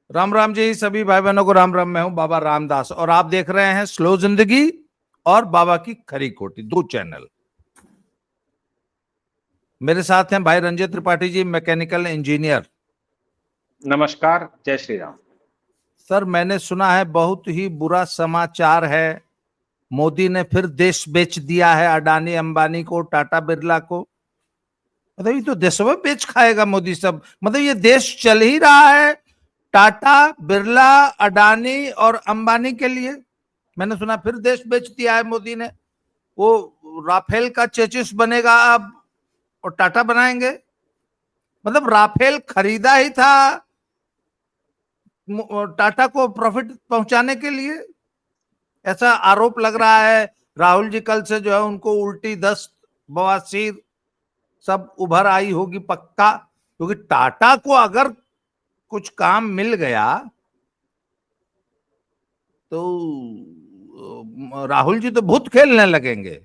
राम राम जी सभी भाई बहनों को राम राम। मैं हूं बाबा रामदास और आप देख रहे हैं स्लो जिंदगी और बाबा की खरी खोटी, दो चैनल। मेरे साथ हैं भाई रंजित त्रिपाठी जी, मैकेनिकल इंजीनियर। नमस्कार, जय श्री राम। सर, मैंने सुना है बहुत ही बुरा समाचार है। मोदी ने फिर देश बेच दिया है, अडानी अंबानी को, टाटा बिरला को। मतलब ये तो देशों बेच खाएगा मोदी सब। मतलब ये देश चल ही रहा है टाटा बिरला अडानी और अंबानी के लिए। मैंने सुना फिर देश बेच दिया है मोदी ने। वो राफेल का चेचिस बनेगा अब और टाटा बनाएंगे। मतलब राफेल खरीदा ही था टाटा को प्रॉफिट पहुंचाने के लिए, ऐसा आरोप लग रहा है। राहुल जी कल से जो है उनको उल्टी दस्त, बवासीर सब उभर आई होगी पक्का। क्योंकि टाटा को अगर कुछ काम मिल गया तो राहुल जी तो भूत खेलने लगेंगे।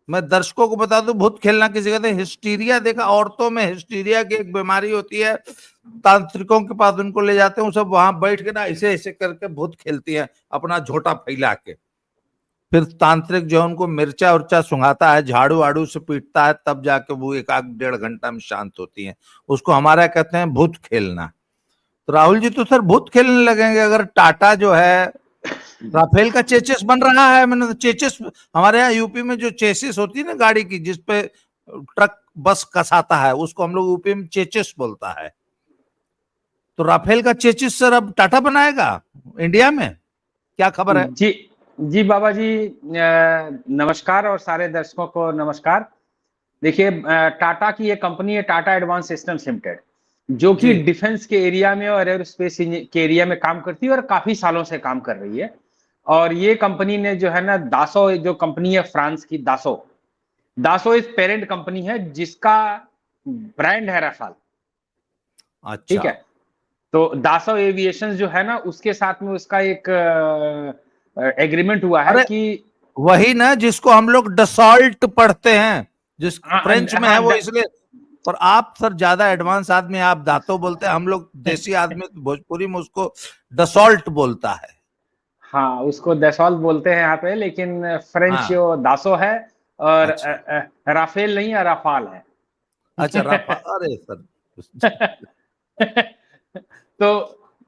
मैं दर्शकों को बता दूं, भूत खेलना किसी कहते हैं हिस्टीरिया। देखा, औरतों में हिस्टीरिया की एक बीमारी होती है। तांत्रिकों के पास उनको ले जाते हैं, सब वहां बैठ के ना ऐसे ऐसे करके भूत खेलती है अपना झोटा फैला के। फिर तांत्रिक जो है उनको मिर्चा उर्चा सुंघाता है, झाड़ू वाड़ू से पीटता है, तब जाके वो एक आध डेढ़ घंटा में शांत होती है। उसको हमारा कहते हैं भूत खेलना। तो राहुल जी तो सर भूत खेलने लगेंगे अगर टाटा जो है राफेल का चेचिस बन रहा है। मैंने तो चेचिस, हमारे यहाँ यूपी में जो चेसिस होती है ना गाड़ी की, जिसपे ट्रक बस कसाता है, उसको हम लोग यूपी में चेचिस बोलता है। तो राफेल का चेचिस सर अब टाटा बनाएगा इंडिया में, क्या खबर है? जी जी बाबा जी, नमस्कार और सारे दर्शकों को नमस्कार। देखिए, टाटा की ये कंपनी है टाटा एडवांस सिस्टम्स लिमिटेड, जो कि जी डिफेंस के एरिया में और एरोस्पेस के एरिया में काम करती है और काफी सालों से काम कर रही है। और ये कंपनी ने जो है ना, दासो जो कंपनी है फ्रांस की, दासो दासो इस पेरेंट कंपनी है जिसका ब्रांड है रफाल। ठीक अच्छा। है। तो दासो एविएशन जो है ना, उसके साथ में उसका एक एग्रीमेंट हुआ है अरे कि वही ना जिसको हम लोग डसॉल्ट पढ़ते हैं, जिस हाँ फ्रेंच में है हाँ वो, इसलिए। पर आप सर ज्यादा एडवांस आदमी, आप दातो बोलते हैं, हम लोग देसी आदमी भोजपुरी में उसको डसॉल्ट बोलता है। हाँ, उसको दसौल बोलते हैं यहाँ पे, लेकिन फ्रेंच हाँ। जो दासो है। और अच्छा। राफेल नहीं है, राफाल अच्छा है। राफा, अरे सर। तो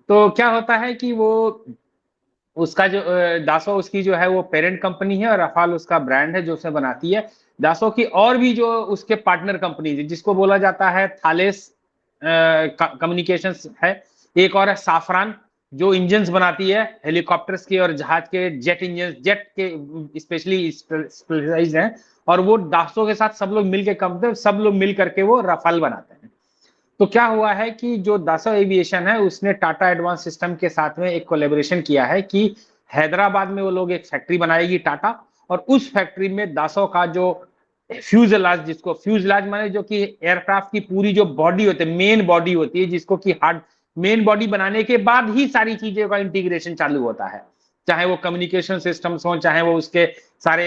तो क्या होता है कि वो उसका जो दासो उसकी जो है वो पेरेंट कंपनी है और रफाल उसका ब्रांड है जो उसे बनाती है। दासो की और भी जो उसके पार्टनर कंपनी है, जिसको बोला जाता है थालेस कम्युनिकेशंस है। एक और है साफरान, जो इंजन्स बनाती है हेलीकॉप्टर्स के और जहाज के, जेट इंजन, जेट के स्पेशली स्पेशलाइज्ड हैं। और वो दासो के साथ सब लोग मिलकर कंपनी, सब लोग मिल करके वो रफाल बनाते हैं। तो क्या हुआ है कि जो दासो एविएशन है उसने टाटा एडवांस सिस्टम के साथ में एक कोलेबोरेशन किया है कि हैदराबाद में वो लोग एक फैक्ट्री बनाएगी टाटा। और उस फैक्ट्री में दासो का जो फ्यूजलाज, जिसको फ्यूजलाज माने जो कि एयरक्राफ्ट की पूरी जो बॉडी होती है, मेन बॉडी होती है, जिसको कि हार्ड मेन बॉडी बनाने के बाद ही सारी चीजों का इंटीग्रेशन चालू होता है। चाहे वो कम्युनिकेशन सिस्टम्स हो, चाहे वो उसके सारे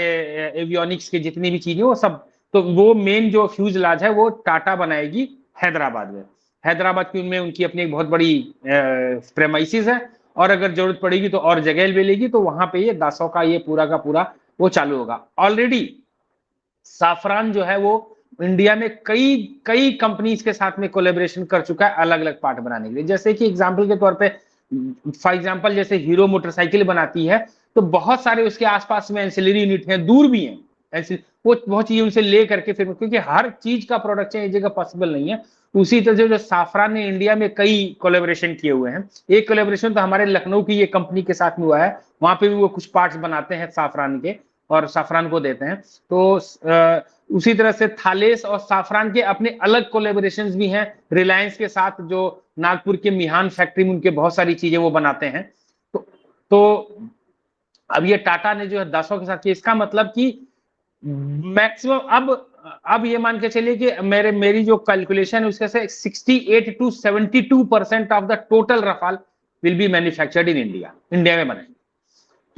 एवियोनिक्स के जितनी भी चीजें, वो सब। तो वो मेन जो फ्यूजलाज है वो टाटा बनाएगी हैदराबाद में। हैदराबाद की उनमें उनकी अपनी एक बहुत बड़ी प्रेमाइसिस है। और अगर जरूरत पड़ेगी तो और जगह ले लेगी, तो वहां पे ये दासों का ये पूरा का पूरा वो चालू होगा। ऑलरेडी साफरान जो है वो इंडिया में कई कई कंपनीज के साथ में कोलेबोरेशन कर चुका है अलग अलग पार्ट बनाने के लिए। जैसे कि एग्जांपल के तौर पे, फॉर एग्जांपल जैसे हीरो मोटरसाइकिल बनाती है, तो बहुत सारे उसके आसपास में एंसिलरी यूनिट हैं, दूर भी हैं। वो बहुत चीजें उनसे ले करके फिर, क्योंकि हर चीज का प्रोडक्शन एक जगह पॉसिबल नहीं है। उसी तरह से जो साफरान ने इंडिया में कई कोलेबोरेशन किए हुए हैं। एक कोलेबोरेशन तो हमारे लखनऊ की ये कंपनी के साथ में हुआ है, वहां पे भी वो कुछ पार्ट्स बनाते हैं साफरान के और साफरान को देते हैं। तो उसी तरह से थालेस और साफरान के अपने अलग कोलेबोरेशन भी हैं रिलायंस के साथ, जो नागपुर के मिहान फैक्ट्री में उनके बहुत सारी चीजें वो बनाते हैं। तो अब ये टाटा ने जो है दासों के साथ किया, इसका मतलब कि मैक्सिमम अब ये मान के चलिए कि मेरी जो कैलकुलेशन है उसके से 68 to 72% of the total Rafale will be manufactured in India, India में बने।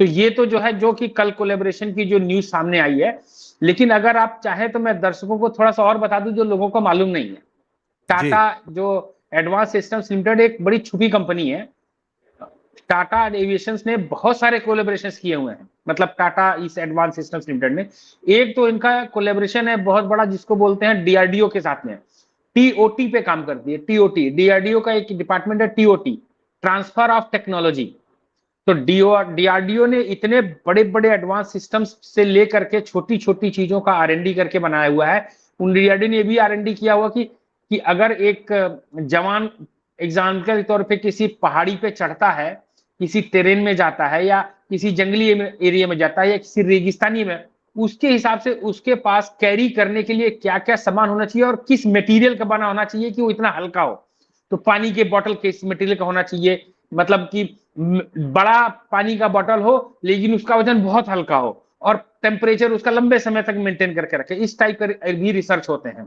तो ये तो जो है, जो कि कल कोलेबोरेशन की जो न्यूज सामने आई है। लेकिन अगर आप चाहें तो मैं दर्शकों को थोड़ा सा और बता दूं जो लोगों को मालूम नहीं है। जी टाटा जो एडवांस सिस्टम्स लिमिटेड एक बड़ी छुपी कंपनी है। टाटा एविएशन ने बहुत सारे कोलेबोरेशन किए हुए हैं, मतलब टाटा इस एडवांस सिस्टम्स लिमिटेड ने। एक तो इनका कोलेबोरेशन है बहुत बड़ा, जिसको बोलते हैं डीआरडीओ के साथ में, टीओटी पे काम करती है। टीओटी, डीआरडीओ का एक डिपार्टमेंट है टीओटी, ट्रांसफर ऑफ टेक्नोलॉजी। तो डीआरडीओ ने इतने बड़े बड़े एडवांस सिस्टम्स से लेकर के छोटी छोटी चीजों का आरएनडी करके बनाया हुआ है। उन डीआरडीओ ने भी आरएनडी किया हुआ कि अगर एक जवान एग्जाम्पल के तौर पे किसी पहाड़ी पे चढ़ता है, किसी टेरेन में जाता है, या किसी जंगली एरिया में जाता है, या किसी रेगिस्तानी में, उसके हिसाब से उसके पास कैरी करने के लिए क्या क्या सामान होना चाहिए और किस मटेरियल का बना होना चाहिए कि वो इतना हल्का हो। तो पानी के बोतल किस मटेरियल का होना चाहिए, मतलब कि बड़ा पानी का बोतल हो लेकिन उसका वजन बहुत हल्का हो और टेम्परेचर उसका लंबे समय तक मेंटेन करके रखे। इस टाइप का भी रिसर्च होते हैं।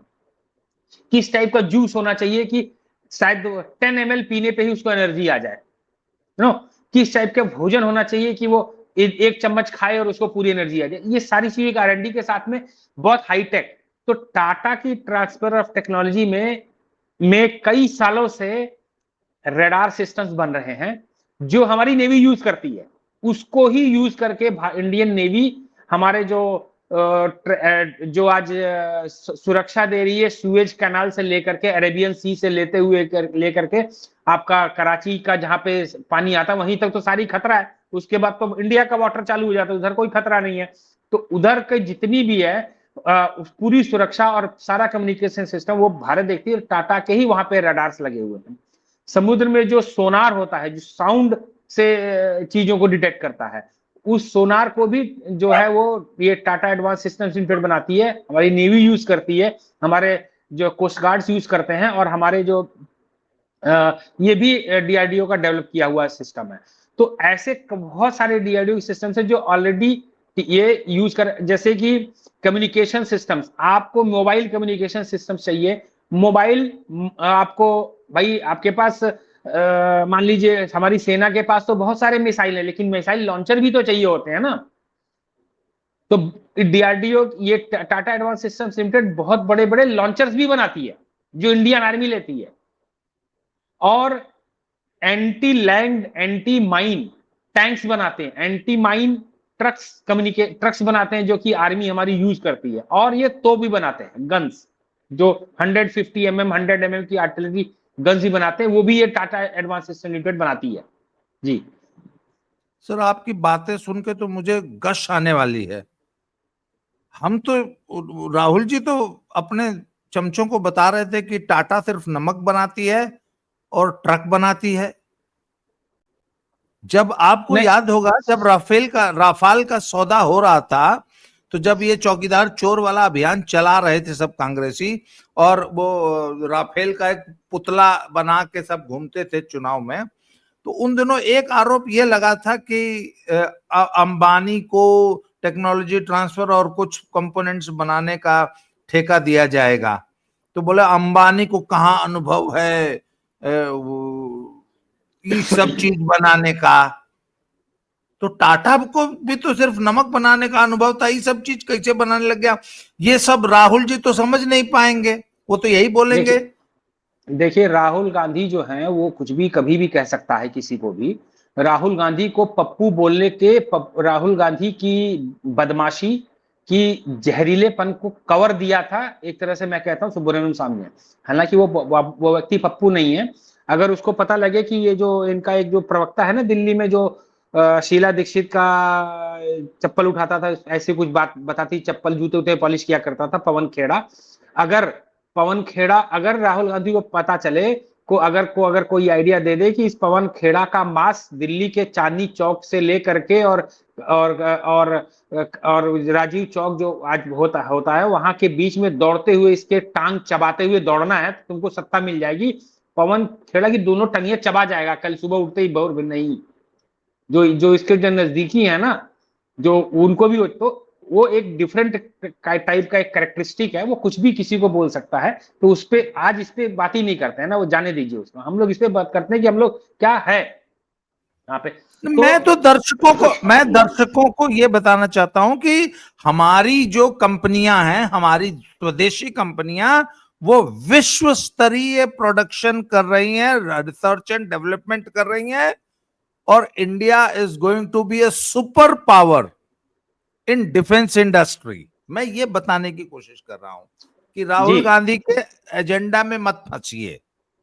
किस टाइप का जूस होना चाहिए कि शायद 10 ml पीने पे ही उसको एनर्जी आ जाए, नो। किस टाइप का भोजन होना चाहिए कि वो एक चम्मच खाए और उसको पूरी एनर्जी आ जाए। ये सारी चीजें आरएनडी के साथ में बहुत हाईटेक। तो टाटा की ट्रांसफर ऑफ टेक्नोलॉजी में कई सालों से रडार सिस्टम्स बन रहे हैं जो हमारी नेवी यूज करती है। उसको ही यूज करके इंडियन नेवी हमारे जो आज सुरक्षा दे रही है, सुएज कैनाल से लेकर के अरेबियन सी से लेकर के आपका कराची का जहां पे पानी आता है वहीं तक तो सारी खतरा है। उसके बाद तो इंडिया का वाटर चालू हो जाता है, उधर कोई खतरा नहीं है। तो उधर के जितनी भी है पूरी सुरक्षा और सारा कम्युनिकेशन सिस्टम वो भारत देखती है। टाटा के ही वहां पे रडार्स लगे हुए हैं। समुद्र में जो सोनार होता है, जो साउंड से चीजों को डिटेक्ट करता है, उस सोनार को भी जो है वो ये टाटा एडवांस सिस्टम्स लिमिटेड बनाती है, हमारी नेवी यूज करती है, हमारे जो कोस्ट गार्ड्स यूज करते हैं, और हमारे जो ये भी डीआरडीओ का डेवलप किया हुआ सिस्टम है। तो ऐसे बहुत सारे डीआरडीओ सिस्टम्स है जो ऑलरेडी ये यूज कर, जैसे कि कम्युनिकेशन सिस्टम्स, आपको मोबाइल कम्युनिकेशन सिस्टम्स चाहिए। मोबाइल आपको भाई आपके पास मान लीजिए हमारी सेना के पास तो बहुत सारे मिसाइल है, लेकिन मिसाइल लॉन्चर भी तो चाहिए होते हैं ना। तो डीआरडीओ ये टाटा एडवांस सिस्टम्स लिमिटेड बहुत बड़े बड़े लॉन्चर्स भी बनाती है जो इंडियन आर्मी लेती है, और anti land anti mine tanks बनाते हैं, एंटी माइन ट्रक्स बनाते हैं जो कि आर्मी हमारी यूज करती है, और ये तो भी बनाते हैं गन्स जो 150 mm 100 mm की आर्टिलरी गन्स ही बनाते हैं, वो भी ये टाटा एडवांस सिस्टम लिमिटेड बनाती है। जी सर, आपकी बातें सुन के तो मुझे गश आने वाली है। हम तो, राहुल जी तो अपने चमचों को बता रहे थे कि टाटा सिर्फ नमक बनाती है और ट्रक बनाती है। जब आपको याद होगा, जब राफाल का सौदा हो रहा था, तो जब ये चौकीदार चोर वाला अभियान चला रहे थे सब कांग्रेसी, और वो राफेल का एक पुतला बना के सब घूमते थे चुनाव में, तो उन दिनों एक आरोप ये लगा था कि अंबानी को टेक्नोलॉजी ट्रांसफर और कुछ कंपोनेंट्स बनाने का ठेका दिया जाएगा। तो बोले अंबानी को कहाँ अनुभव है ये सब चीज बनाने का। तो टाटा को भी तो सिर्फ नमक बनाने का अनुभव था, ये सब चीज कैसे बनाने लग गया, ये सब राहुल जी तो समझ नहीं पाएंगे, वो तो यही बोलेंगे। देखिए राहुल गांधी जो है वो कुछ भी कभी भी कह सकता है किसी को भी। राहुल गांधी को पप्पू बोलने के राहुल गांधी की बदमाशी की जहरीलेपन को कवर दिया था, एक तरह से मैं कहता हूँ, सुब्रमण्यम स्वामी ने। हालांकि वो व्यक्ति पप्पू नहीं है। अगर उसको पता लगे कि ये जो इनका एक जो प्रवक्ता है ना दिल्ली में, जो शीला दीक्षित का चप्पल उठाता था, ऐसी कुछ बात बताती, चप्पल जूते उते पॉलिश किया करता था, पवन खेड़ा, अगर राहुल गांधी को पता चले अगर कोई आइडिया दे दे कि इस पवन खेड़ा का मांस दिल्ली के चांदनी चौक से लेकर के और राजीव चौक जो आज होता है वहां के बीच में दौड़ते हुए इसके टांग चबाते हुए दौड़ना है, तो तुमको सत्ता मिल जाएगी। पवन खेड़ा की दोनों टंगियां चबा जाएगा कल सुबह उठते ही। बहुत नहीं, जो इसके जो नजदीकी है ना, जो उनको भी, तो वो एक डिफरेंट टाइप का एक कैरेक्टरिस्टिक है, वो कुछ भी किसी को बोल सकता है। तो उस पे आज इस पे बात ही नहीं करते हैं ना, वो जाने दीजिए उसको। हम लोग इस पे बात करते हैं कि हम लोग क्या है यहाँ पे। मैं दर्शकों को ये बताना चाहता हूं कि हमारी जो कंपनियां हैं, हमारी स्वदेशी कंपनियां, वो विश्व स्तरीय प्रोडक्शन कर रही हैं, रिसर्च एंड डेवलपमेंट कर रही हैं, और India is going to be a super power in defence industry. मैं ये बताने की कोशिश कर रहा हूं कि राहुल जी। गांधी के एजेंडा में मत फंसिए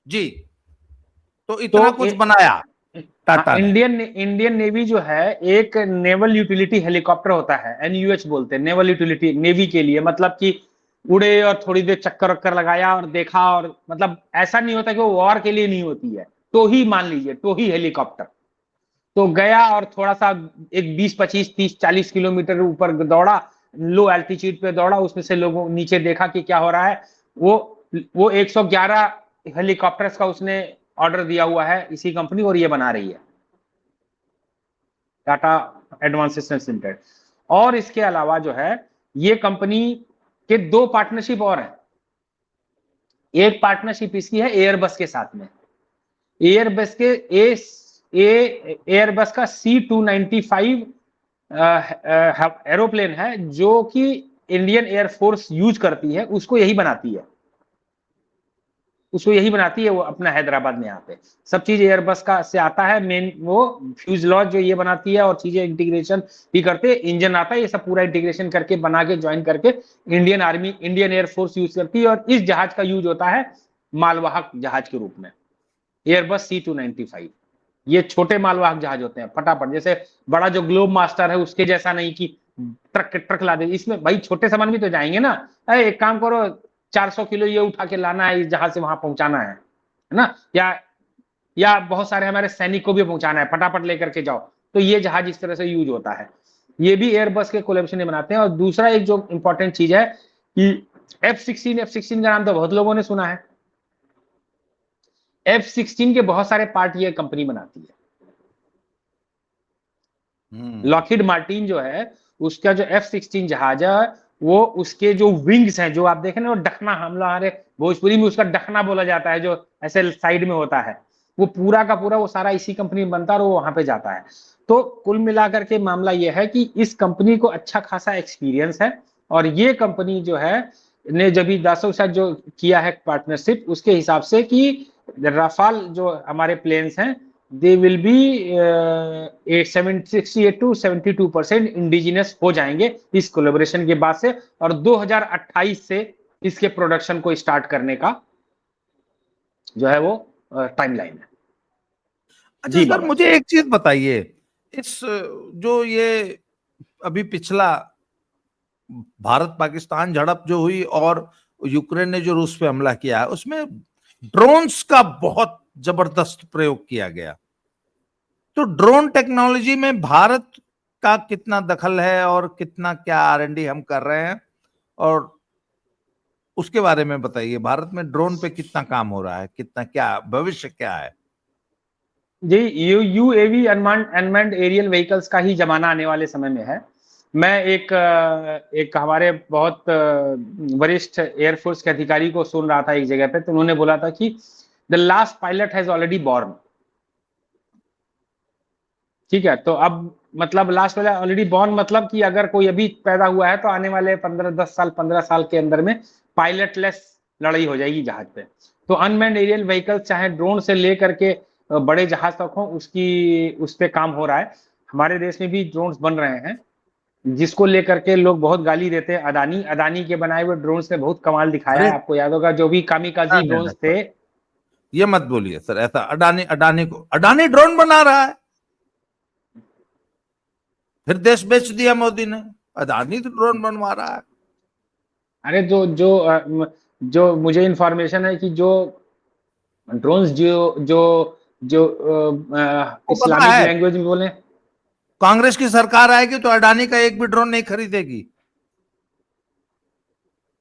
जी। तो इतना तो कुछ बनाया हाँ, टाटा ने। इंडियन नेवी जो है, एक नेवल यूटिलिटी हेलीकॉप्टर होता है, एनयूएच बोलते हैं, नेवल यूटिलिटी, नेवी के लिए, मतलब कि उड़े और थोड़ी देर चक्कर वक्कर लगाया और देखा, और मतलब ऐसा नहीं होता कि वो वॉर के लिए नहीं होती है। तो ही मान लीजिए, तो ही हेलीकॉप्टर तो गया और थोड़ा सा एक 20 25 30 40 किलोमीटर ऊपर दौड़ा, लो एल्टीट्यूड पे दौड़ा, उसमें से लोगों नीचे देखा कि क्या हो रहा है। वो 111 हेलीकॉप्टर्स का उसने ऑर्डर दिया हुआ है इसी कंपनी, और ये बना रही है टाटा एडवांस सिस्टम लिमिटेड। और इसके अलावा जो है, ये कंपनी के दो पार्टनरशिप और है। एक पार्टनरशिप इसकी है एयरबस के साथ में। एयरबस के एयरबस का C295 एरोप्लेन है, जो कि इंडियन एयरफोर्स यूज करती है, उसको यही बनाती है, वो अपना हैदराबाद में। यहाँ पे सब चीज एयरबस का से आता है, मेन वो फ्यूजलॉज जो ये बनाती है, और चीजें इंटीग्रेशन भी करते हैं, इंजन आता है, ये सब पूरा इंटीग्रेशन करके बना के ज्वाइन करके Indian army, Indian air force use करती है। और इस जहाज का यूज होता है मालवाहक जहाज के रूप में, एयरबस C295। ये छोटे मालवाहक जहाज होते हैं, फटाफट, जैसे बड़ा जो ग्लोब मास्टर है उसके जैसा नहीं कि ट्रक के ट्रक ला दे, इसमें भाई छोटे सामान भी तो जाएंगे ना। अरे एक काम करो, 400 किलो ये उठा के लाना है, इस जहाज से वहां पहुंचाना है ना, या बहुत सारे हमारे सैनिक को भी पहुंचाना है, फटाफट लेकर के जाओ। तो ये जहाज इस तरह से यूज होता है। ये भी एयरबस के कोलेब्रेशन में बनाते हैं। और दूसरा एक जो इंपॉर्टेंट चीज है कि F-16 का नाम तो बहुत लोगों ने सुना है। F-16 के बहुत सारे पार्ट ये कंपनी बनाती है। लॉकहीड मार्टिन जो है, उसका जो F-16 जहाज है, वो उसके जो विंग्स हैं, जो आप देखें ना, वो डखना, हम लोग हमारे भोजपुरी में उसका डखना बोला जाता है, जो ऐसे साइड में होता है, वो पूरा का पूरा वो सारा इसी कंपनी में बनता है, और वो वहां पे जाता है। तो कुल मिलाकर के मामला ये है कि इस कंपनी को अच्छा खासा एक्सपीरियंस है। और ये कंपनी जो है ने जब भी दासों के साथ जो किया है पार्टनरशिप, उसके हिसाब से कि राफाल जो हमारे प्लेन्स हैं, they will be 68 to 72% indigenous हो जाएंगे इस कोलेबोरेशन के बाद से। और 2028 से इसके प्रोडक्शन को स्टार्ट करने का जो है वो टाइमलाइन है। अच्छा जी सर, बाबा जी। मुझे एक चीज बताइए, इस जो ये अभी पिछला भारत पाकिस्तान झड़प जो हुई और यूक्रेन ने जो रूस पे हमला किया है, उसमें ड्रोन्स का बहुत जबरदस्त प्रयोग किया गया। तो ड्रोन टेक्नोलॉजी में भारत का कितना दखल है और कितना क्या R&D हम कर रहे हैं, और उसके बारे में बताइए। भारत में ड्रोन पे कितना काम हो रहा है, कितना, क्या भविष्य क्या है? जी, यूएवी अनमैन्ड एरियल व्हीकल्स का ही जमाना आने वाले समय में है। मैं एक हमारे बहुत वरिष्ठ एयरफोर्स के अधिकारी को सुन रहा था एक जगह पे, तो उन्होंने बोला था कि the last pilot has already born. ठीक है, तो अब मतलब लास्ट वाला ऑलरेडी बॉर्न, मतलब कि अगर कोई अभी पैदा हुआ है, तो आने वाले 15 के अंदर में पायलटलेस लड़ाई हो जाएगी जहाज पे। तो अनमैन्ड एरियल व्हीकल चाहे ड्रोन से लेकर के बड़े जहाज तक हो, उस पे काम हो रहा है। हमारे देश में भी ड्रोन्स बन रहे हैं, जिसको लेकर के लोग बहुत गाली देते हैं। अदानी के बनाए हुए ड्रोन्स ने बहुत कमाल दिखाया अरे है, आपको याद होगा, जो भी कामिकाजी नहीं नहीं ड्रोन्स सर, थे। ये मत बोलिए सर ऐसा। अडानी ड्रोन बना रहा है, फिर देश बेच दिया मोदी ने। अडानी तो ड्रोन बनवा रहा है। अरे जो मुझे इंफॉर्मेशन है कि जो ड्रोन्स जो वो पता इस्लामिक है, लैंग्वेज में बोले। कांग्रेस की सरकार आएगी तो अडानी का एक भी ड्रोन नहीं खरीदेगी।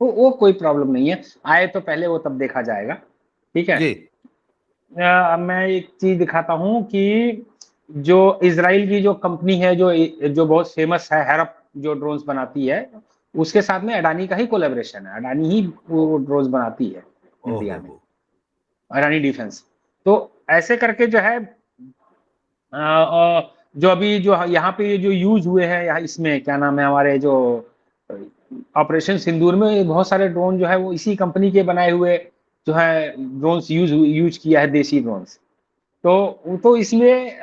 वो कोई प्रॉब्लम नहीं है, आए तो पहले वो तब देखा जाएगा। ठीक है। जी। अब मैं एक चीज दिखाता हूँ कि जो इसराइल की जो कंपनी है, जो बहुत फेमस है, हैरप, जो ड्रोन्स बनाती है, उसके साथ में अडानी का ही कोलेबरेशन है। अडानी ही वो ड्रोन्स बनाती है इंडिया में, ओहो। अडानी डिफेंस। तो ऐसे करके जो है, जो अभी जो यहाँ पे जो यूज हुए हैं, यहाँ इसमें क्या नाम है, हमारे जो ऑपरेशन सिंदूर में बहुत सारे ड्रोन जो है वो इसी कंपनी के बनाए हुए जो है ड्रोन्स यूज किया है, देसी ड्रोन्स। तो इसलिए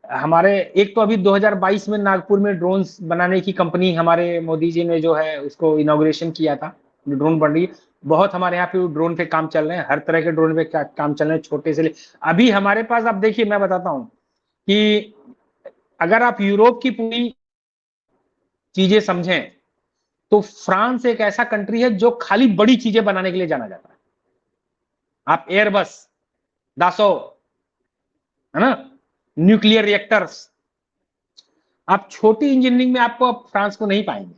हमारे एक तो अभी 2022 में नागपुर में ड्रोन्स बनाने की कंपनी हमारे मोदी जी ने जो है उसको इनॉग्रेशन किया था, ड्रोन बन रही है। बहुत हमारे यहाँ पे ड्रोन पे काम चल रहे हैं, हर तरह के ड्रोन पे काम चल रहे हैं, छोटे से अभी हमारे पास, आप देखिए मैं बताता हूँ कि अगर आप यूरोप की पूरी चीजें समझें तो फ्रांस एक ऐसा कंट्री है जो खाली बड़ी चीजें बनाने के लिए जाना जाता है। आप एयरबस, दासो, है ना, न्यूक्लियर रिएक्टर्स, आप छोटी इंजीनियरिंग में आपको अब फ्रांस को नहीं पाएंगे,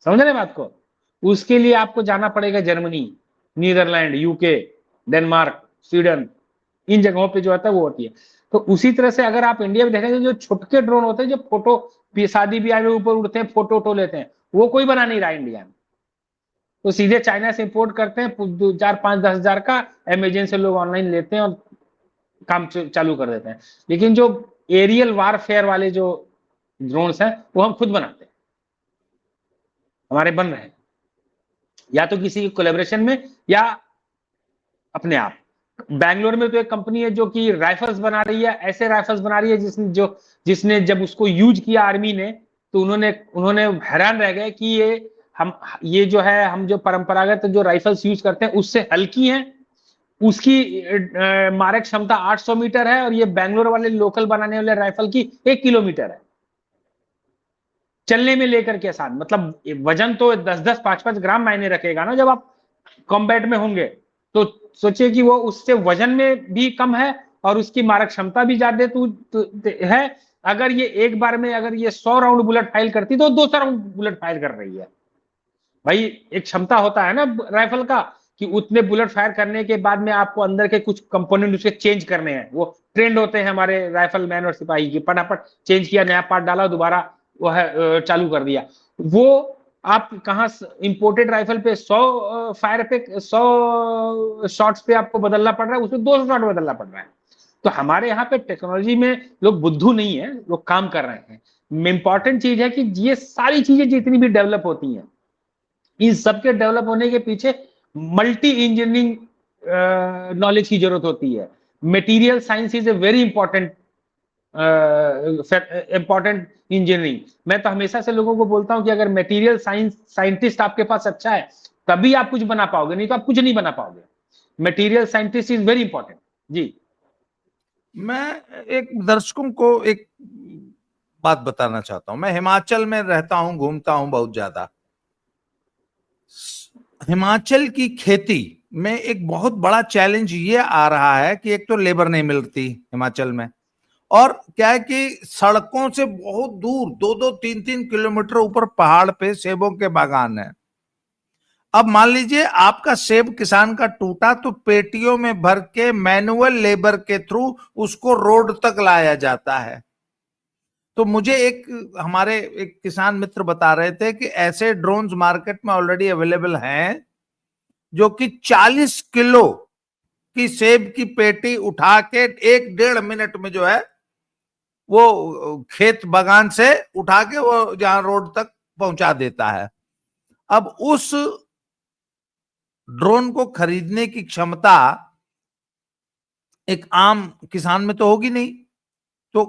समझ रहे बात को। उसके लिए आपको जाना पड़ेगा Germany, Netherlands, UK, Denmark, Sweden, इन जगहों पे जो होता है वो होती है। तो उसी तरह से अगर आप इंडिया में देखेंगे जो छोटे ड्रोन होते हैं जो फोटो शादी ब्याह में ऊपर उड़ते हैं, फोटो लेते हैं, वो कोई बना नहीं रहा इंडिया में। तो सीधे चाइना से इंपोर्ट करते हैं, 4, 5, 10 हजार का अमेजन से लोग ऑनलाइन लेते हैं और काम चालू कर देते हैं। लेकिन जो एरियल वारफेयर वाले जो ड्रोन्स हैं वो हम खुद बनाते हैं, हमारे बन रहे हैं, या तो किसी कोलैबोरेशन में या अपने आप। बैंगलोर में तो एक कंपनी है जो कि राइफल्स बना रही है, ऐसे राइफल्स बना रही है जिसने जब उसको यूज किया आर्मी ने तो उन्होंने हैरान रह गए कि ये जो है हम जो परंपरागत जो राइफल्स यूज करते हैं उससे हल्की हैं, उसकी मारक क्षमता 800 मीटर है, और ये बैंगलोर वाले लोकल बनाने वाले राइफल की 1 किलोमीटर है, चलने में लेकर के आसान। मतलब वजन तो 10-10, 5-5 ग्राम मायने रखेगा ना जब आप कॉम्बैट में होंगे। तो सोचिए कि वो उससे वजन में भी कम है और उसकी मारक क्षमता भी ज्यादा है। अगर ये एक बार में अगर ये 100 राउंड बुलेट फायर करती तो 200 राउंड बुलेट फायर कर रही है। भाई एक क्षमता होता है ना राइफल का कि उतने बुलेट फायर करने के बाद में आपको अंदर के कुछ कंपोनेंट उसके चेंज करने हैं, वो ट्रेंड होते हैं हमारे राइफल मैन और सिपाही की, फटाफट चेंज किया, नया पार्ट डाला, दोबारा वो है चालू कर दिया। वो आप कहाँ इंपोर्टेड राइफल पे 100 फायर पे 100 शॉट्स पे आपको बदलना पड़ रहा है, उसमें 200 शॉट बदलना पड़ रहा है। तो हमारे यहाँ पे टेक्नोलॉजी में लोग बुद्धू नहीं है, लोग काम कर रहे हैं। इंपॉर्टेंट चीज है कि ये सारी चीजें जितनी भी डेवलप होती हैं, इन सबके डेवलप होने के पीछे मल्टी इंजीनियरिंग नॉलेज की जरूरत होती है। Material science is a very important engineering. मैं तो हमेशा से लोगों को बोलता हूं कि अगर मटेरियल साइंस साइंटिस्ट आपके पास अच्छा है तभी आप कुछ बना पाओगे, नहीं तो आप कुछ नहीं बना पाओगे। Material scientist is very important. जी, मैं एक दर्शकों को एक बात बताना चाहता हूं। मैं हिमाचल में रहता हूं, घूमता हूं बहुत ज्यादा। हिमाचल की खेती में एक बहुत बड़ा चैलेंज ये आ रहा है कि एक तो लेबर नहीं मिलती हिमाचल में, और क्या है कि सड़कों से बहुत दूर 2-2, 3-3 किलोमीटर ऊपर पहाड़ पे सेबों के बागान है। अब मान लीजिए आपका सेब किसान का टूटा तो पेटियों में भर के मैनुअल लेबर के थ्रू उसको रोड तक लाया जाता है। तो मुझे हमारे एक किसान मित्र बता रहे थे कि ऐसे ड्रोन्स मार्केट में ऑलरेडी अवेलेबल हैं जो कि 40 किलो की सेब की पेटी उठा के 1-1.5 मिनट में जो है वो खेत बागान से उठा के वो जहां रोड तक पहुंचा देता है। अब उस ड्रोन को खरीदने की क्षमता एक आम किसान में तो होगी नहीं। तो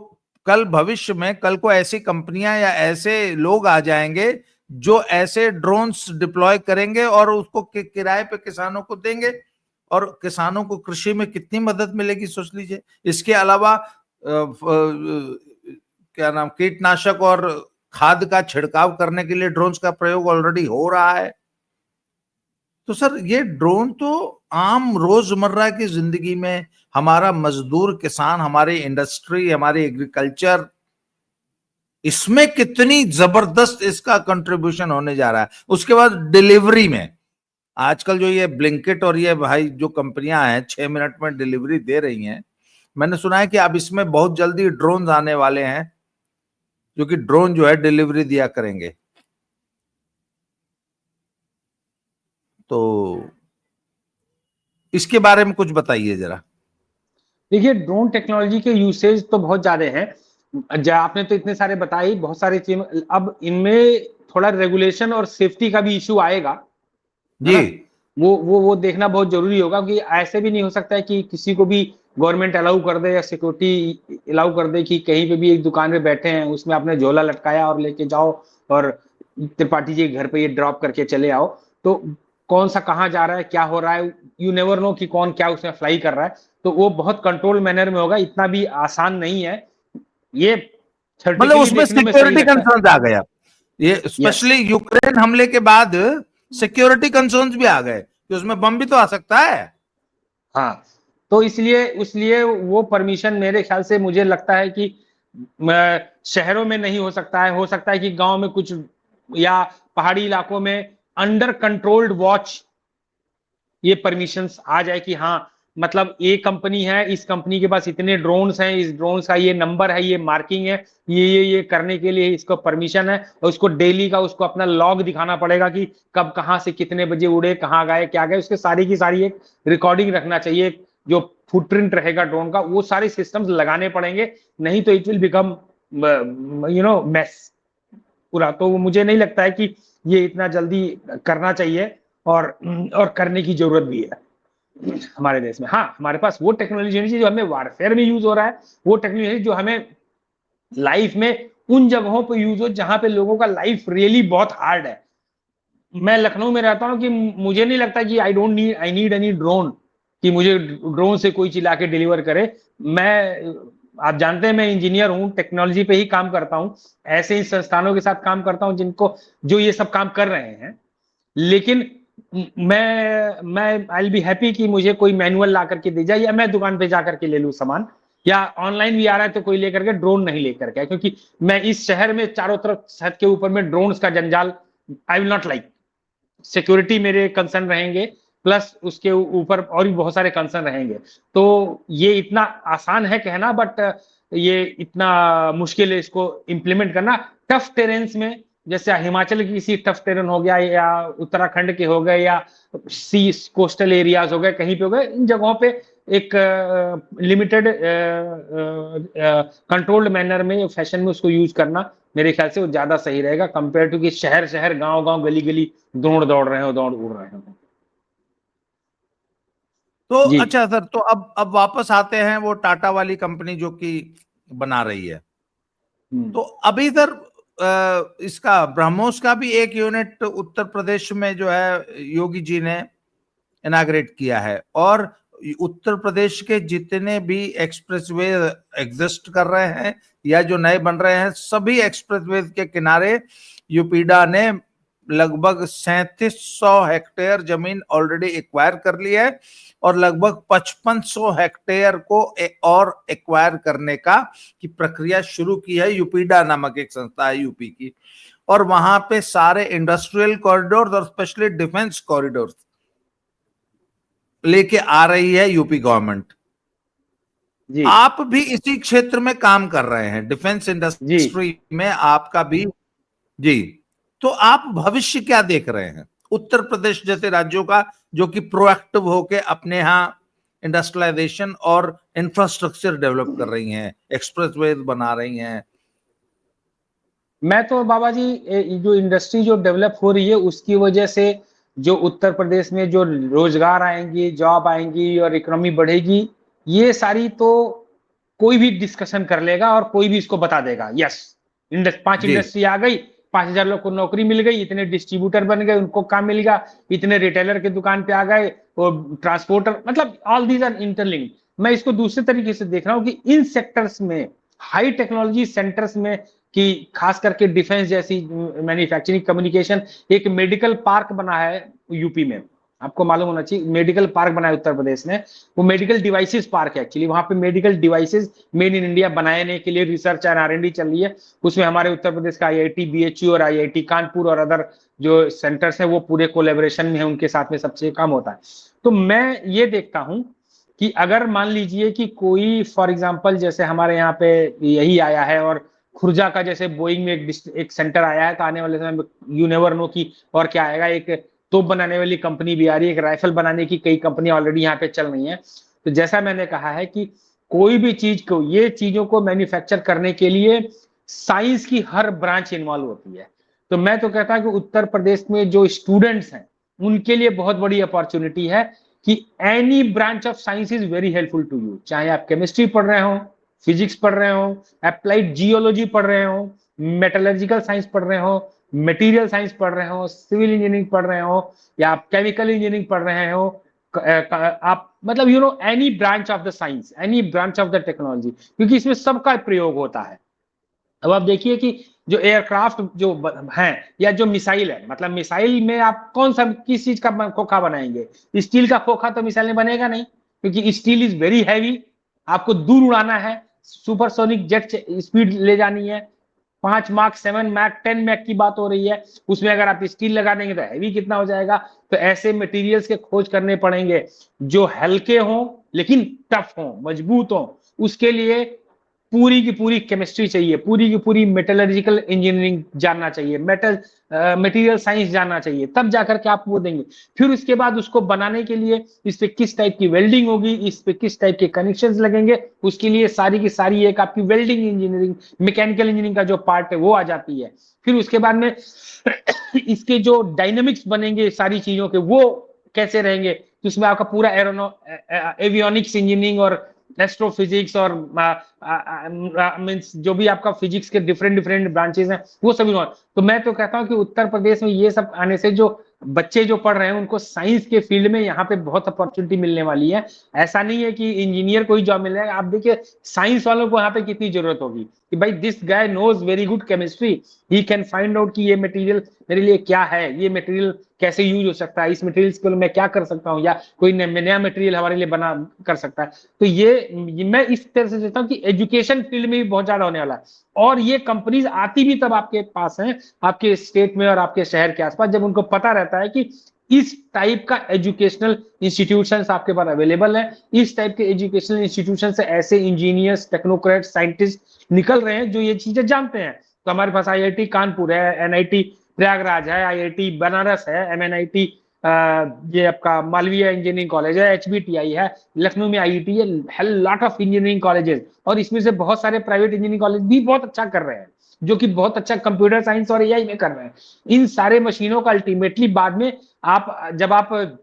कल भविष्य में कल को ऐसी कंपनियां या ऐसे लोग आ जाएंगे जो ऐसे ड्रोन्स डिप्लॉय करेंगे और उसको किराए पे किसानों को देंगे, और किसानों को कृषि में कितनी मदद मिलेगी सोच लीजिए। इसके अलावा क्या नाम, कीटनाशक और खाद का छिड़काव करने के लिए ड्रोन्स का प्रयोग ऑलरेडी हो रहा है। तो सर ये ड्रोन तो आम रोजमर्रा की जिंदगी में हमारा मजदूर किसान, हमारी इंडस्ट्री, हमारी एग्रीकल्चर, इसमें कितनी जबरदस्त इसका कंट्रीब्यूशन होने जा रहा है। उसके बाद डिलीवरी में आजकल जो ये ब्लिंकिट और ये भाई जो कंपनियां हैं 6 मिनट में डिलीवरी दे रही हैं, मैंने सुना है कि अब इसमें बहुत जल्दी ड्रोन आने वाले हैं जो कि ड्रोन जो है डिलीवरी दिया करेंगे। तो इसके बारे में कुछ बताइए जरा। देखिए ड्रोन टेक्नोलॉजी के यूसेज तो बहुत ज्यादा हैं, आपने तो इतने सारे बताए, बहुत सारे चीज, अब इनमें थोड़ा रेगुलेशन और सेफ्टी का भी इशू आएगा, है जी। ना। वो देखना बहुत जरूरी होगा कि ऐसे भी नहीं हो सकता है कि किसी को भी गवर्नमेंट अलाउ कर दे या सिक्योरिटी अलाउ कर दे कि कहीं पे भी एक दुकान पे बैठे हैं, उसमें आपने झोला लटकाया और लेके जाओ और त्रिपाठी जी के घर पे ये ड्रॉप करके चले आओ। तो कौन सा कहाँ जा रहा है, क्या हो रहा है, यू नेवर नो कि कौन क्या उसमें फ्लाई कर रहा है। तो वो बहुत कंट्रोल मैनर में होगा, इतना भी आसान नहीं है ये, मतलब थर्टिकली उसमें देखने में सही सिक्योरिटी लगता है। कंसर्न आ गया, ये यस। स्पेशली यूक्रेन हमले के बाद सिक्योरिटी कंसर्न्स भी आ गए कि उसमें बम भी तो आ सकता है। हाँ, तो इसलिए इसलिए वो परमिशन मेरे ख्याल से मुझे लगता है कि शहरों में नहीं हो सकता है कि गांव में कुछ या पहाड़ी इलाकों में अंडर कंट्रोल्ड वॉच ये परमिशंस आ जाए कि हाँ, मतलब ये कंपनी है, इस कंपनी के पास इतने ड्रोन्स हैं, इस ड्रोन्स का ये नंबर है, ये मार्किंग है, ये करने के लिए इसको परमिशन है, और उसको डेली का उसको अपना लॉग दिखाना पड़ेगा कि कब कहाँ से कितने बजे उड़े, कहाँ गए, क्या गए, उसके सारी की सारी एक रिकॉर्डिंग रखना चाहिए। जो फुटप्रिंट रहेगा ड्रोन का, वो सारे सिस्टम्स लगाने पड़ेंगे, नहीं तो इट विल बिकम मेस पूरा। तो मुझे नहीं लगता है कि ये इतना जल्दी करना चाहिए, और करने की जरूरत भी है हमारे देश में। हाँ, हमारे पास वो टेक्नोलॉजी होनी चाहिए जो हमें वारफेयर में यूज हो रहा है, वो टेक्नोलॉजी जो हमें लाइफ में उन जगहों पर यूज हो जहां पे लोगों का लाइफ रियली बहुत हार्ड है। मैं लखनऊ में रहता हूँ कि मुझे नहीं लगता कि आई नीड एनी ड्रोन, कि मुझे ड्रोन से कोई चीज लाके डिलीवर करे। मैं, आप जानते हैं मैं इंजीनियर हूँ, टेक्नोलॉजी पे ही काम करता हूँ, ऐसे ही संस्थानों के साथ काम करता हूँ जिनको जो ये सब काम कर रहे हैं। लेकिन मैं आई बी हैप्पी कि मुझे कोई मैनुअल ला करके दे जाए, या मैं दुकान पे जा करके ले लूं सामान, या ऑनलाइन भी आ रहा है तो कोई लेकर के, ड्रोन नहीं लेकर के, क्योंकि मैं इस शहर में चारों तरफ छत के ऊपर में ड्रोन्स का जंजाल I will not like. Security मेरे कंसर्न रहेंगे, प्लस उसके ऊपर और भी बहुत सारे कंसर्न रहेंगे। तो ये इतना आसान है कहना, बट ये इतना मुश्किल है इसको इम्प्लीमेंट करना टफ टेरेन्स में। जैसे हिमाचल की किसी टफ टेरेन हो गया, या उत्तराखंड के हो गए, या सी कोस्टल एरियाज हो गए, कहीं पे हो गए, इन जगहों पे एक लिमिटेड कंट्रोल्ड मैनर में, फैशन में उसको यूज करना मेरे ख्याल से वो ज्यादा सही रहेगा, कंपेयर टू कि शहर शहर गांव गांव गली गली दौड़ रहे हो, दौड़ उड़ रहे हो। तो जी। अच्छा सर, तो अब वापस आते हैं वो टाटा वाली कंपनी जो कि बना रही है। तो अभी सर इसका ब्रह्मोस का भी एक यूनिट उत्तर प्रदेश में जो है योगी जी ने इनाग्रेट किया है, और उत्तर प्रदेश के जितने भी एक्सप्रेसवे एग्जिस्ट कर रहे हैं या जो नए बन रहे हैं, सभी एक्सप्रेसवे के किनारे यूपीडा ने लगभग 3700 हेक्टेयर जमीन ऑलरेडी एक्वायर कर ली है, और लगभग 5500 हेक्टेयर को और एक्वायर करने का की प्रक्रिया शुरू की है। यूपीडा नामक एक संस्था है यूपी की, और वहां पे सारे इंडस्ट्रियल कॉरिडोर और स्पेशली डिफेंस कॉरिडोर लेके आ रही है यूपी गवर्नमेंट। जी। आप भी इसी क्षेत्र में काम कर रहे हैं, डिफेंस जी। इंडस्ट्री में आपका भी। जी। तो आप भविष्य क्या देख रहे हैं उत्तर प्रदेश जैसे राज्यों का, जो कि प्रोएक्टिव होके अपने यहाँ इंडस्ट्रियलाइजेशन और इंफ्रास्ट्रक्चर डेवलप कर रही हैं, एक्सप्रेसवे बना रही हैं। मैं तो बाबा जी, जो इंडस्ट्री जो डेवलप हो रही है उसकी वजह से जो उत्तर प्रदेश में जो रोजगार आएंगी, जॉब आएंगी और इकोनॉमी बढ़ेगी, ये सारी तो कोई भी डिस्कशन कर लेगा और कोई भी इसको बता देगा। यस, 5 जी। इंडस्ट्री आ गई, 5,000 लोग को नौकरी मिल गई, इतने डिस्ट्रीब्यूटर बन गए, उनको काम मिल गया, इतने रिटेलर के दुकान पे आ गए, और ट्रांसपोर्टर, मतलब ऑल दीज आर इंटरलिंक्ड। मैं इसको दूसरे तरीके से देख रहा हूँ कि इन सेक्टर्स में, हाई टेक्नोलॉजी सेंटर्स में, कि खास करके डिफेंस जैसी, मैन्युफैक्चरिंग, कम्युनिकेशन, एक मेडिकल पार्क बना है यूपी में, आपको मालूम होना चाहिए, मेडिकल पार्क बना है उत्तर प्रदेश में। वो मेडिकल डिवाइसेस पार्क है एक्चुअली, वहां पे medical devices made in India बनाने के लिए रिसर्च एंड R&D चल रही है। उसमें हमारे उत्तर प्रदेश का IIT BHU और IIT कानपुर और अदर जो सेंटर्स है वो पूरे कोलेबोरेशन में है, उनके साथ में सबसे काम होता है। तो मैं ये देखता हूं कि अगर मान लीजिए कि कोई फॉर एग्जांपल जैसे हमारे यहाँ पे यही आया है, और खुर्जा का जैसे बोइंग में एक सेंटर आया है, तो आने वाले समय में यू नेवर नो की और क्या आएगा। एक तोप बनाने वाली कंपनी भी आ रही है, एक राइफल बनाने की कई कंपनी ऑलरेडी यहाँ पे चल रही हैं। तो जैसा मैंने कहा है कि कोई भी चीज को, ये चीजों को मैन्युफैक्चर करने के लिए साइंस की हर ब्रांच इन्वॉल्व होती है। तो मैं तो कहता हूं कि उत्तर प्रदेश में जो स्टूडेंट्स हैं उनके लिए बहुत बड़ी अपॉर्चुनिटी है कि any branch of science is very helpful to you. चाहे आप केमिस्ट्री पढ़ रहे हो, फिजिक्स पढ़ रहे हो, अप्लाइड जियोलॉजी पढ़ रहे हो, मेटलर्जिकल साइंस पढ़ रहे हो, मटेरियल साइंस पढ़ रहे हो, सिविल इंजीनियरिंग पढ़ रहे हो, या आप केमिकल इंजीनियरिंग पढ़ रहे हो, आप मतलब any branch of the science, any branch of the technology, क्योंकि इसमें सबका प्रयोग होता है। अब आप देखिए कि जो एयरक्राफ्ट जो है या जो मिसाइल है, मतलब मिसाइल में आप कौन सा किस चीज का खोखा बनाएंगे? स्टील का खोखा तो मिसाइल में बनेगा नहीं, क्योंकि स्टील इज वेरी हैवी, आपको दूर उड़ाना है, सुपरसोनिक जेट स्पीड ले जानी है, 5 मार्क 7 मैक 10 मैक की बात हो रही है, उसमें अगर आप स्टील लगा देंगे तो हैवी कितना हो जाएगा। तो ऐसे मटेरियल्स के खोज करने पड़ेंगे जो हल्के हों लेकिन टफ हों, मजबूत हों। उसके लिए पूरी की पूरी केमिस्ट्री चाहिए, पूरी की पूरी मेटलर्जिकल इंजीनियरिंग जानना चाहिए, मटेरियल साइंस जानना चाहिए, तब जाकर के आप वो देंगे। फिर उसके बाद उसको बनाने के लिए इस पे किस टाइप की वेल्डिंग होगी, इस पे किस टाइप के कनेक्शंस लगेंगे, उसके लिए सारी की सारी एक आपकी वेल्डिंग इंजीनियरिंग, मैकेनिकल इंजीनियरिंग का जो पार्ट है वो आ जाती है। फिर उसके बाद में इसके जो डायनेमिक्स बनेंगे सारी चीजों के, वो कैसे रहेंगे, तो उसमें आपका पूरा एवियोनिक्स इंजीनियरिंग और एस्ट्रोफिजिक्स और मींस जो भी आपका फिजिक्स के डिफरेंट डिफरेंट ब्रांचेस हैं वो सभी। तो मैं तो कहता हूं कि उत्तर प्रदेश में ये सब आने से जो बच्चे जो पढ़ रहे हैं उनको साइंस के फील्ड में यहाँ पे बहुत अपॉर्चुनिटी मिलने वाली है। ऐसा नहीं है कि इंजीनियर को ही जॉब मिल जाएगा, आप देखिए साइंस वालों को यहाँ पे कितनी जरूरत होगी कि भाई this guy knows very good chemistry, he can find out कि ये मटेरियल मेरे लिए क्या है, ये मटेरियल कैसे यूज हो सकता है, इस मटेरियल के लिए मैं क्या कर सकता हूँ, या कोई नया मटेरियल हमारे लिए बना कर सकता है। तो ये मैं इस तरह से सोचता हूँ कि एजुकेशन फील्ड में भी बहुत ज्यादा होने वाला है। और ये कंपनीज आती भी तब आपके पास हैं, आपके स्टेट में और आपके शहर के आसपास, जब उनको पता रहता है कि इस टाइप का एजुकेशनल इंस्टीट्यूशंस आपके पास अवेलेबल है, इस टाइप के एजुकेशनल इंस्टीट्यूशन से ऐसे इंजीनियर्स, टेक्नोक्रेट, साइंटिस्ट निकल रहे हैं जो ये चीजें जानते हैं। तो हमारे पास आईआईटी कानपुर है, एनआईटी प्रयागराज है, आईआईटी बनारस है, एमएनआईटी ये आपका मालवीय इंजीनियरिंग कॉलेज है, एचबीटीआई है, लखनऊ में आईआईटी है, लॉट ऑफ इंजीनियरिंग कॉलेजेस। और इसमें से बहुत सारे प्राइवेट इंजीनियरिंग कॉलेज भी बहुत अच्छा कर रहे हैं, जो कि बहुत अच्छा कंप्यूटर साइंस और एआई में कर रहे हैं। इन सारे मशीनों का अल्टीमेटली बाद में आप जब आप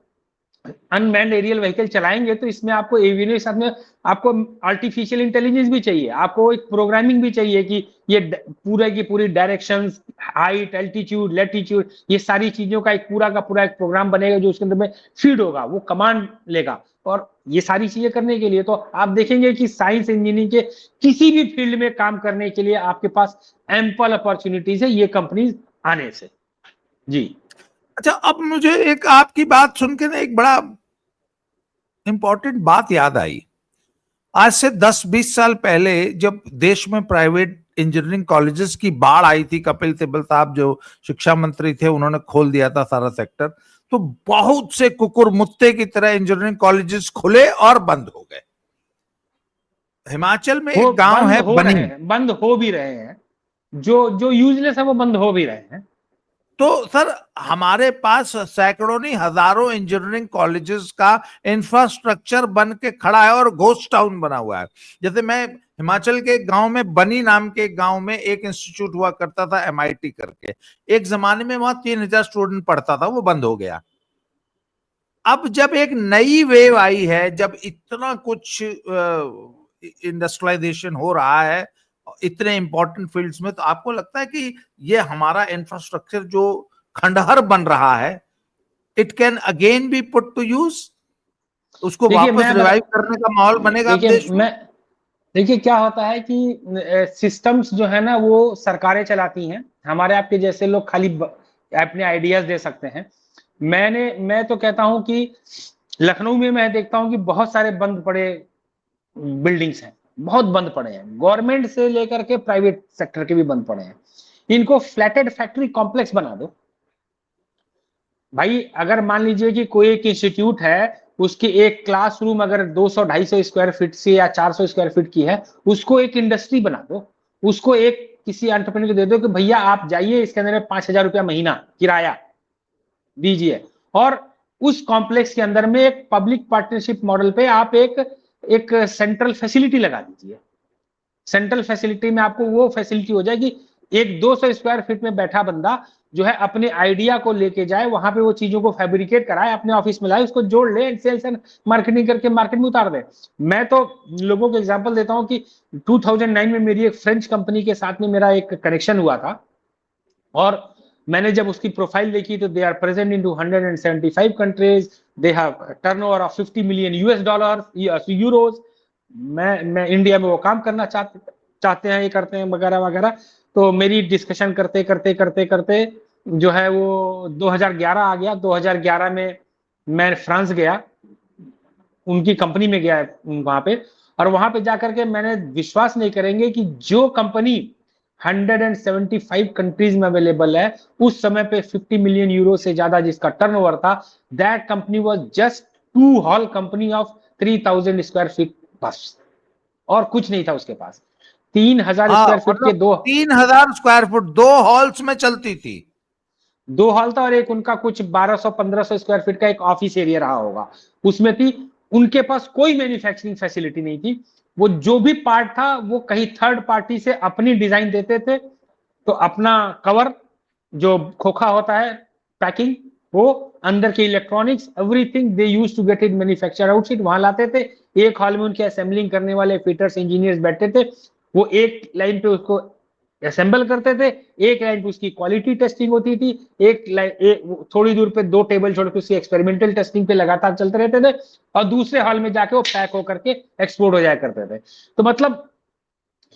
अनमैन्ड एरियल व्हीकल चलाएंगे तो इसमें आपको एवियन के साथ में आपको आर्टिफिशियल इंटेलिजेंस भी चाहिए, आपको एक प्रोग्रामिंग भी चाहिए कि ये पूरे की पूरी डायरेक्शंस, हाइट, एल्टीट्यूड, लैटिट्यूड, ये सारी चीजों का एक पूरा एक प्रोग्राम बनेगा जो उसके अंदर में फीड होगा, वो कमांड लेगा। और ये सारी चीजें करने के लिए तो आप देखेंगे कि साइंस इंजीनियरिंग के किसी भी फील्ड में काम करने के लिए आपके पास एम्पल अपॉर्चुनिटीज है ये कंपनीज आने से। जी अच्छा, अब मुझे एक आपकी बात सुन के ना एक बड़ा इंपॉर्टेंट बात याद आई। आज से 10-20 साल पहले जब देश में प्राइवेट इंजीनियरिंग कॉलेजेस की बाढ़ आई थी, कपिल सिब्बल साहब जो शिक्षा मंत्री थे उन्होंने खोल दिया था सारा सेक्टर, तो बहुत से कुकुरमुत्ते की तरह इंजीनियरिंग कॉलेजेस खुले और बंद हो गए। हिमाचल में एक गांव है बनी, बंद हो भी रहे हैं, जो जो यूजलेस है वो बंद हो भी रहे हैं। तो सर हमारे पास सैकड़ों नहीं हजारों इंजीनियरिंग कॉलेजेस का इंफ्रास्ट्रक्चर बन के खड़ा है और घोस्ट टाउन बना हुआ है। जैसे मैं हिमाचल के गांव में बनी नाम के गांव में एक इंस्टीट्यूट हुआ करता था एमआईटी करके, एक जमाने में वहां 3000 स्टूडेंट पढ़ता था, वो बंद हो गया। अब जब एक नई वेव आई है, जब इतना कुछ इंडस्ट्रियलाइजेशन हो रहा है इतने इंपॉर्टेंट फील्ड्स में, तो आपको लगता है कि ये हमारा इंफ्रास्ट्रक्चर जो खंडहर बन रहा है, it can again be put to use, उसको वापस रिवाइव करने का माहौल बनेगा देश में? देखिए क्या होता है कि सिस्टम्स जो है ना वो सरकारें चलाती हैं, हमारे आपके जैसे लोग खाली अपने आइडियाज दे सकते हैं। मैं तो कहता हूं कि लखनऊ में मैं देखता हूं कि बहुत सारे बंद पड़े बिल्डिंग्स हैं, बहुत बंद पड़े हैं, गवर्नमेंट से लेकर के प्राइवेट सेक्टर के भी बंद पड़े हैं। इनको फ्लैटेड फैक्ट्री कॉम्प्लेक्स बना दो भाई। अगर मान लीजिए कि कोई एक इंस्टीट्यूट है, उसकी एक क्लासरूम अगर 200-250 स्क्वायर फीट से या 400 स्क्वायर फीट की है, उसको एक इंडस्ट्री बना दो, उसको एक किसी एंटरप्रेन्योर को दे दो कि भैया आप जाइए, इसके अंदर 5,000 रुपया महीना किराया दीजिए, और उस कॉम्प्लेक्स के अंदर में एक पब्लिक पार्टनरशिप मॉडल पे आप एक एक सेंट्रल फैसिलिटी लगा दीजिए। सेंट्रल फैसिलिटी में आपको वो फैसिलिटी हो जाएगी, एक 200 स्क्वायर फीट में बैठा बंदा जो है अपने आइडिया को लेके जाए, वहां पे वो चीजों को फैब्रिकेट कराए, अपने ऑफिस में लाए, उसको जोड़ ले, सेल्स एंड मार्केटिंग करके मार्केट में उतार दे। मैं तो लोगों को एग्जांपल देता हूं कि 2009 में मेरी एक फ्रेंच कंपनी के साथ में मेरा एक कनेक्शन हुआ था, और मैंने जब उसकी प्रोफाइल देखी तो they are present in 175 countries, they have turnover of 50 million US dollar euros. मैं इंडिया में वो काम करना चाहते हैं, ये करते हैं वगैरह वगैरह। तो मेरी डिस्कशन करते करते करते करते जो है वो 2011 आ गया। 2011 में मैं फ्रांस गया, उनकी कंपनी में गया वहां पे, और वहां पे जाकर के मैंने, विश्वास नहीं करेंगे कि जो कंपनी 175 कंट्रीज में अवेलेबल है, उस समय पे 50 मिलियन यूरो से ज्यादा जिसका टर्नओवर था, that company was just 2 hall company of 3000 square feet बस, और कुछ नहीं था उसके पास। 3000 हाँ, स्क्वायर फीट के मतलब दो 3000 स्क्वायर फुट 2 हॉल्स में चलती थी। दो हॉल था, और एक उनका कुछ 1200-1500 स्क्वायर फीट का एक ऑफिस एरिया रहा होगा, उसमें थी। उनके पास कोई मैन्युफैक्चरिंग फैसिलिटी नहीं थी। वो जो भी पार्ट था वो कहीं थर्ड पार्टी से अपनी डिजाइन देते थे। तो अपना कवर, जो खोखा होता है, पैकिंग, वो अंदर के electronics, everything they use to get it manufacture outside, वहां लाते थे। एक हॉल में उनके असेंबलिंग करने वाले फिटर्स, इंजीनियर्स बैठते थे, वो एक लाइन पे उसको असेंबल करते थे, एक लाइन पे उसकी क्वालिटी टेस्टिंग होती थी, थोड़ी दूर पे 2 टेबल छोड़ के उसकी एक्सपेरिमेंटल टेस्टिंग पे लगातार चलते रहते थे, और दूसरे हॉल में जाके वो पैक होकर के एक्सपोर्ट हो जाया करते थे। तो मतलब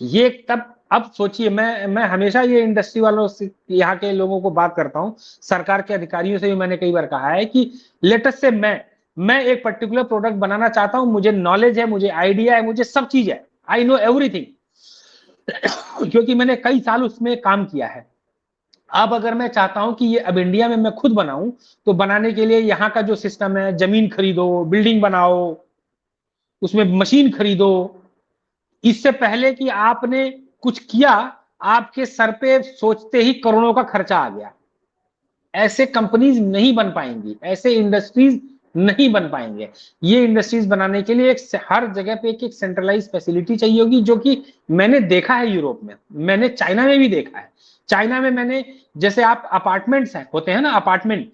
ये तब, अब सोचिए, मैं हमेशा ये इंडस्ट्री वालों से, यहाँ के लोगों को बात करता हूँ, सरकार के अधिकारियों से भी मैंने कई बार कहा है कि लेटेस्ट से मैं एक पर्टिकुलर प्रोडक्ट बनाना चाहता हूं, मुझे नॉलेज है, मुझे आइडिया है, मुझे सब चीज है, आई नो एवरीथिंग, क्योंकि मैंने कई साल उसमें काम किया है। अब अगर मैं चाहता हूं कि ये अब इंडिया में मैं खुद बनाऊं, तो बनाने के लिए यहाँ का जो सिस्टम है, जमीन खरीदो, बिल्डिंग बनाओ, उसमें मशीन खरीदो, इससे पहले कि आपने कुछ किया, आपके सर पे सोचते ही करोड़ों का खर्चा आ गया। ऐसे कंपनीज नहीं बन पाएंगी, ऐसे इंडस्ट्रीज नहीं बन पाएंगे। ये इंडस्ट्रीज बनाने के लिए हर जगह पे एक सेंट्रलाइज फैसिलिटी चाहिए होगी, जो कि मैंने देखा है यूरोप में, मैंने चाइना में भी देखा है। चाइना में मैंने, जैसे आप अपार्टमेंट्स है, होते हैं ना अपार्टमेंट,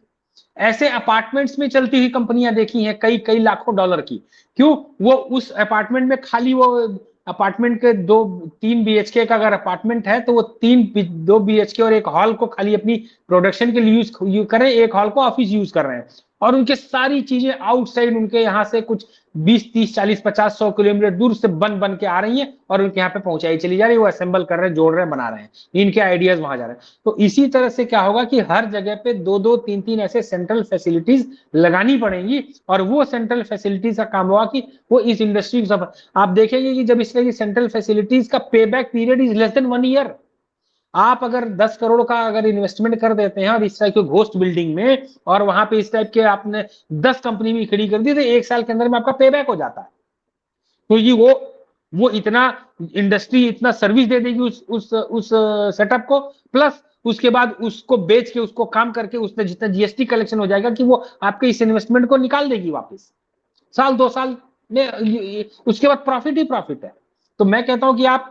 ऐसे अपार्टमेंट्स में चलती हुई कंपनियां देखी हैं, कई कई लाखों डॉलर की। क्यों? वो उस अपार्टमेंट में खाली वो अपार्टमेंट के 2-3 बीएचके का अगर अपार्टमेंट है, तो वो 2 बीएचके और एक हॉल को खाली अपनी प्रोडक्शन के लिए यूज कर रहे हैं, एक हॉल को ऑफिस यूज कर रहे हैं, और उनके सारी चीजें आउटसाइड, उनके यहाँ से कुछ 20-30-40-50-100 किलोमीटर दूर से बन बन के आ रही हैं, और उनके यहाँ पे पहुंचाई चली जा रही है, वो असेंबल कर रहे हैं, जोड़ रहे हैं, बना रहे हैं, इनके आइडियाज वहां जा रहे हैं। तो इसी तरह से क्या होगा कि हर जगह पे 2-2, 3-3 ऐसे सेंट्रल फैसिलिटीज लगानी पड़ेंगी, और वो सेंट्रल फैसिलिटीज का काम होगा कि वो इस इंडस्ट्री को, आप देखेंगे कि जब इस तरह की सेंट्रल फैसिलिटीज का पे back period is less than 1 year. आप अगर 10 करोड़ का अगर इन्वेस्टमेंट कर देते हैं और इस टाइप के घोस्ट बिल्डिंग में, और वहां पे इस टाइप के आपने 10 कंपनी भी खड़ी कर दी, तो 1 साल के अंदर में आपका पे बैक हो जाता है। तो ये वो इतना इंडस्ट्री इतना सर्विस दे देगी उस सेटअप को, प्लस उसके बाद उसको बेच के, उसको काम करके, उससे जितना जीएसटी कलेक्शन हो जाएगा कि वो आपके इस इन्वेस्टमेंट को निकाल देगी वापस, साल 2 साल में। उसके बाद प्रॉफिट ही प्रॉफिट है। तो मैं कहता हूं कि आप,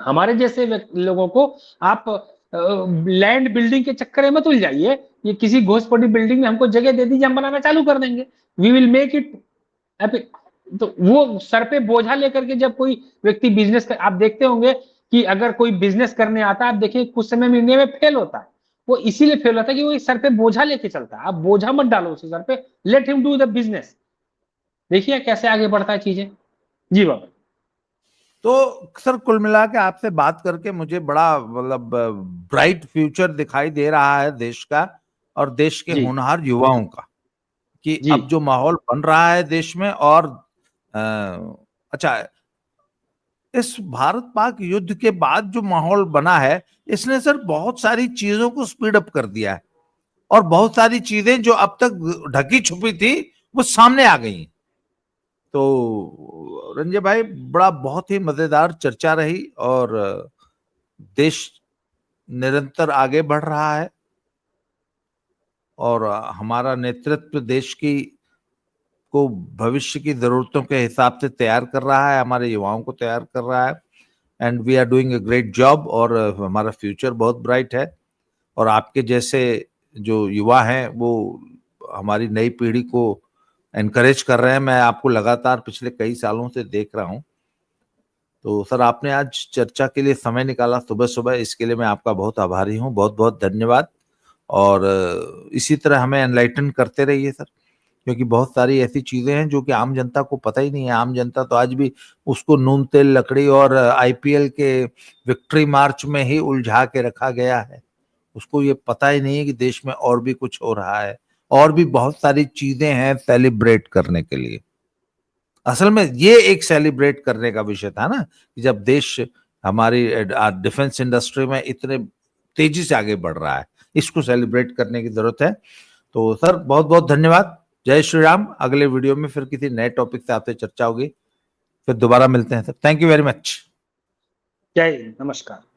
हमारे जैसे लोगों को, आप लैंड बिल्डिंग के चक्कर में मत उलझाइए। ये किसी घोषपड़ी बिल्डिंग में हमको जगह दे दीजिए, हम बनाना चालू कर देंगे, वी विल मेक इट। तो वो सर पे बोझा लेकर के जब कोई व्यक्ति बिजनेस कर, आप देखते होंगे कि अगर कोई बिजनेस करने आता है, आप देखिए कुछ समय में इंडिया में फेल होता है, वो इसीलिए फेल होता है कि वो सर पे बोझा लेके चलता है। आप बोझा मत डालो उसके सर पे, let him do the business. देखिए कैसे आगे बढ़ता है चीजें। जी बाबा। तो सर, कुल मिला के आपसे बात करके मुझे बड़ा, मतलब, ब्राइट फ्यूचर दिखाई दे रहा है देश का और देश के जी होनहार युवाओं का, कि जी अब जो माहौल बन रहा है देश में। और अच्छा, इस भारत पाक युद्ध के बाद जो माहौल बना है, इसने सर बहुत सारी चीजों को स्पीड अप कर दिया है, और बहुत सारी चीजें जो अब तक ढकी छुपी थी वो सामने आ गई। तो रंजय भाई, बड़ा बहुत ही मजेदार चर्चा रही, और देश निरंतर आगे बढ़ रहा है, और हमारा नेतृत्व देश की को भविष्य की जरूरतों के हिसाब से तैयार कर रहा है, हमारे युवाओं को तैयार कर रहा है, and we are doing a great job. और हमारा फ्यूचर बहुत ब्राइट है, और आपके जैसे जो युवा हैं वो हमारी नई पीढ़ी को एनकरेज कर रहे हैं। मैं आपको लगातार पिछले कई सालों से देख रहा हूं। तो सर, आपने आज चर्चा के लिए समय निकाला सुबह सुबह, इसके लिए मैं आपका बहुत आभारी हूं। बहुत बहुत धन्यवाद। और इसी तरह हमें एनलाइटन करते रहिए सर, क्योंकि बहुत सारी ऐसी चीजें हैं जो कि आम जनता को पता ही नहीं है। आम जनता तो आज भी उसको नून तेल लकड़ी और आईपीएल के विक्ट्री मार्च में ही उलझा के रखा गया है। उसको ये पता ही नहीं है कि देश में और भी कुछ हो रहा है, और भी बहुत सारी चीजें हैं सेलिब्रेट करने के लिए। असल में ये एक सेलिब्रेट करने का विषय था ना, कि जब देश हमारी डिफेंस इंडस्ट्री में इतने तेजी से आगे बढ़ रहा है, इसको सेलिब्रेट करने की जरूरत है। तो सर, बहुत बहुत धन्यवाद। जय श्री राम। अगले वीडियो में फिर किसी नए टॉपिक से आपसे चर्चा होगी, फिर दोबारा मिलते हैं sir. Thank you very much. जय हिंद, नमस्कार।